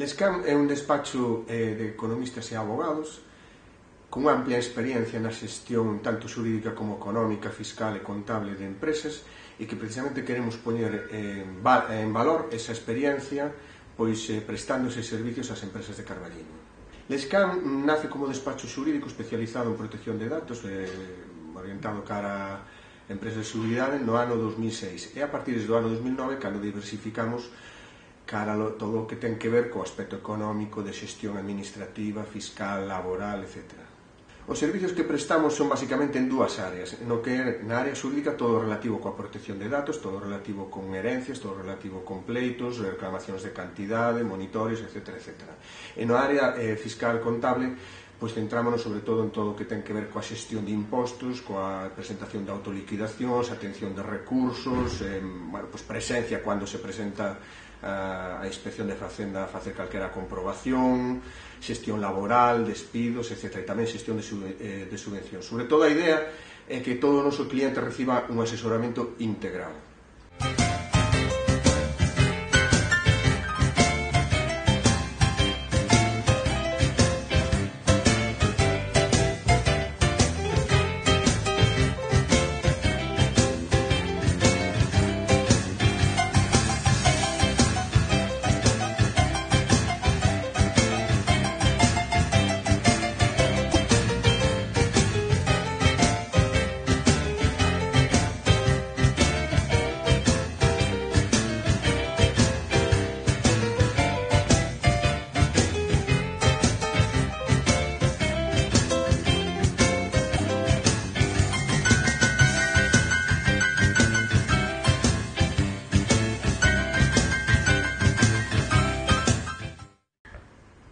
Lescam é un despacho de economistas e abogados con amplia experiencia na xestión tanto xurídica como económica, fiscal e contable de empresas e que precisamente queremos poñer en valor esa experiencia prestando eses servicios ás empresas de Carballiño. Lescam nace como despacho xurídico especializado en protección de datos orientado cara a empresas de seguridade no ano 2006 e a partir do ano 2009 cando diversificamos cara a todo o que ten que ver co aspecto económico, de xestión administrativa, fiscal, laboral, etc. Os servicios que prestamos son basicamente en dúas áreas, no que é na área xurídica todo relativo coa protección de datos, todo relativo con herencias, todo relativo con pleitos, reclamacións de cantidade, monitorios, etc. E na área fiscal contable, centrámonos sobre todo en todo o que ten que ver coa xestión de impostos, coa presentación de autoliquidacións, atención de recursos, presencia cando se presenta a inspección de Facenda a facer calquera comprobación, xestión laboral, despidos, etc. E tamén xestión de subvencións. Sobre todo a idea é que todo o noso cliente reciba un asesoramento integral.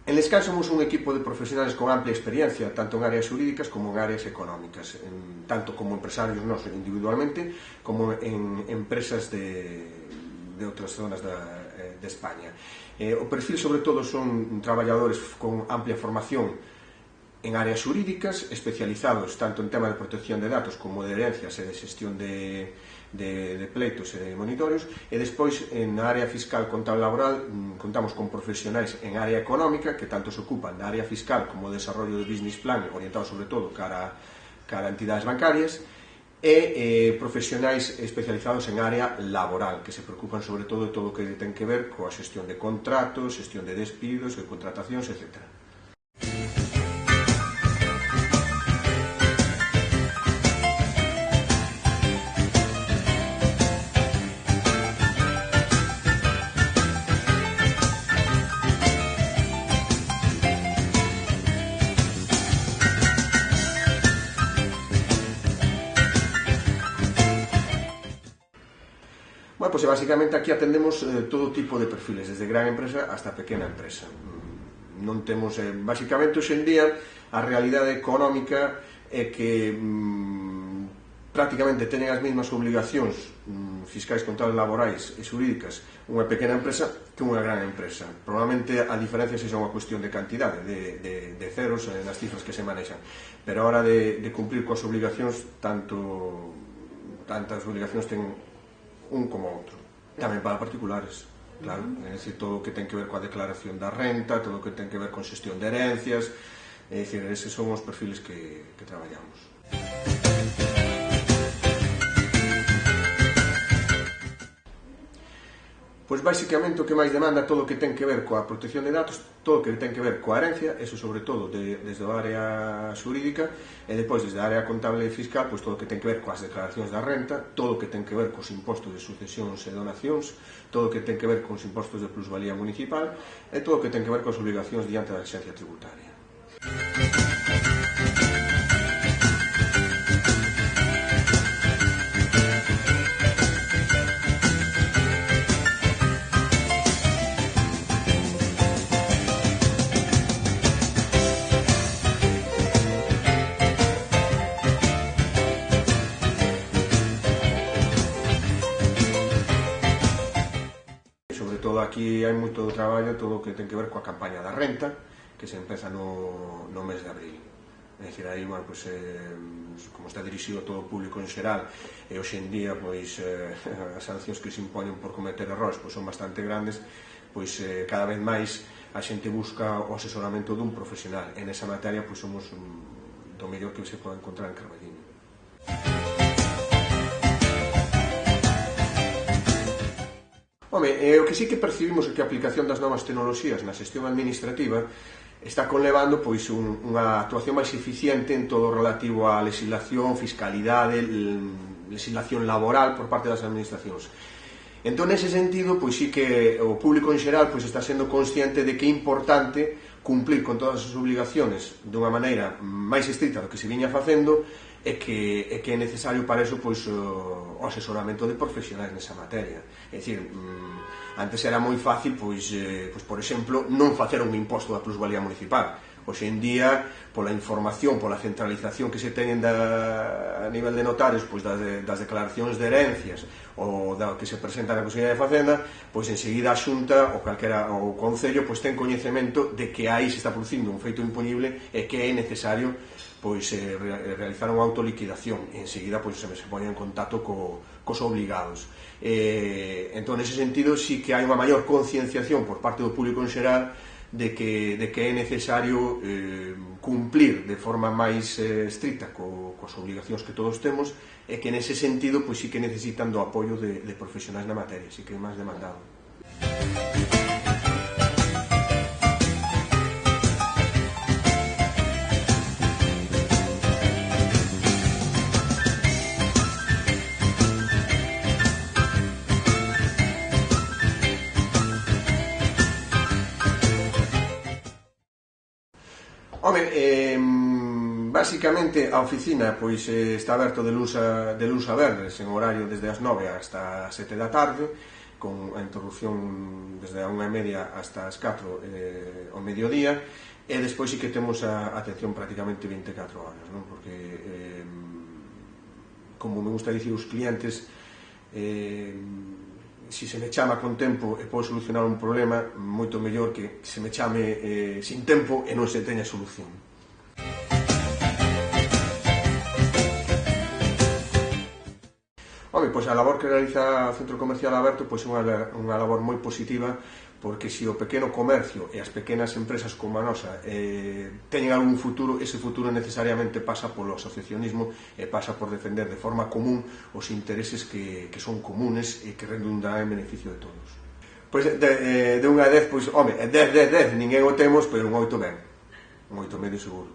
En Lescam somos un equipo de profesionales con amplia experiencia, tanto en áreas xurídicas como en áreas económicas, tanto como empresarios individualmente, como en empresas de outras zonas de España. O perfil, sobre todo, son traballadores con amplia formación en áreas xurídicas, especializados tanto en tema de protección de datos como de herencias e de xestión de pleitos e de monitorios, e despois en área fiscal contable laboral contamos con profesionais en área económica que tanto se ocupan da área fiscal como de desarrollo de business plan orientado sobre todo cara a entidades bancarias e profesionais especializados en área laboral que se preocupan sobre todo de todo o que ten que ver coa xestión de contratos, xestión de despidos, de contratacións, etc. Basicamente aquí atendemos todo tipo de perfiles, desde gran empresa hasta pequena empresa. Non temos, basicamente, hoxendía, a realidade económica é que prácticamente teñen as mesmas obligacións fiscais, contables, laborais e xurídicas unha pequena empresa que unha gran empresa. Probablemente a diferencia sexa unha cuestión de cantidade, de ceros nas cifras que se manexan, pero a hora de cumprir coas obligacións tantas obligacións ten un como outro. Tamén para particulares, claro, é dicir, todo o que ten que ver coa declaración da renta, todo o que ten que ver con xestión de herencias, é dicir, eses son os perfiles que traballamos. Pois basicamente o que máis demanda todo o que ten que ver coa protección de datos, todo o que ten que ver coa herencia, eso sobre todo desde a área xurídica, e depois desde a área contable e fiscal, pois todo o que ten que ver coas declaracións da renta, todo o que ten que ver cos impostos de sucesións e donacións, todo o que ten que ver cos impostos de plusvalía municipal e todo o que ten que ver coas obligacións diante da Axencia Tributaria. Aquí hai moito traballo, todo o que ten que ver coa campaña da renta, que se empeza no mes de abril. É dicir, aí, como está dirixido todo o público en xeral, e hoxe en día, as sancións que se impoñen por cometer errores son bastante grandes, cada vez máis a xente busca o asesoramento dun profesional. En esa materia, pois, somos do mellor que se pode encontrar en Carballiño. Home, o que sí que percibimos é que a aplicación das novas tecnoloxías na xestión administrativa está conlevando pois unha actuación máis eficiente en todo o relativo á legislación, fiscalidade, legislación laboral por parte das administracións. Entón, nese sentido, pois sí que o público en xeral pois está sendo consciente de que é importante cumplir con todas as obligaciones dunha maneira máis estricta do que se viña facendo e que é necesario para eso pois, o asesoramento de profesionais nesa materia. É dicir, antes era moi fácil, pois, por exemplo, non facer un imposto da plusvalía municipal. Hoxe en día, pola información, pola centralización que se teñen a nivel de notarios, pois das declaracións de herencias ou da que se presenta na Consellería de Facenda, pois enseguida a Xunta ou o Concello pois ten coñecemento de que aí se está producindo un feito imponible e que é necesario pois realizar unha autoliquidación e enseguida pois se poñen en contacto cos obligados. Entón, nese sentido, sí que hai unha maior concienciación por parte do público en xeral de que é necesario cumplir de forma máis estricta coas obligacións que todos temos e que nese sentido pois sí que necesitan do apoio de profesionais na materia, sí que é máis demandado. Home, basicamente a oficina pois está aberto de luns a venres en horario desde as 9 hasta as 7 da tarde, con a interrupción desde a 1:30 hasta as 4 ao mediodía, e despois sí que temos a atención prácticamente 24 horas, non? Porque como me gusta dicir os clientes, se se me chama con tempo e podo solucionar un problema, moito mellor que se me chame sin tempo e non se teña solución. Home, pois a labor que realiza o Centro Comercial Aberto pois é unha labor moi positiva, porque se o pequeno comercio e as pequenas empresas como a nosa teñen algún futuro, ese futuro necesariamente pasa polo asociacionismo e pasa por defender de forma común os intereses que son comunes e que redundan en beneficio de todos. Pois de 1 a 10, pois, home, 10, ninguén o temos, pero un 8 ben, un 8 medio seguro.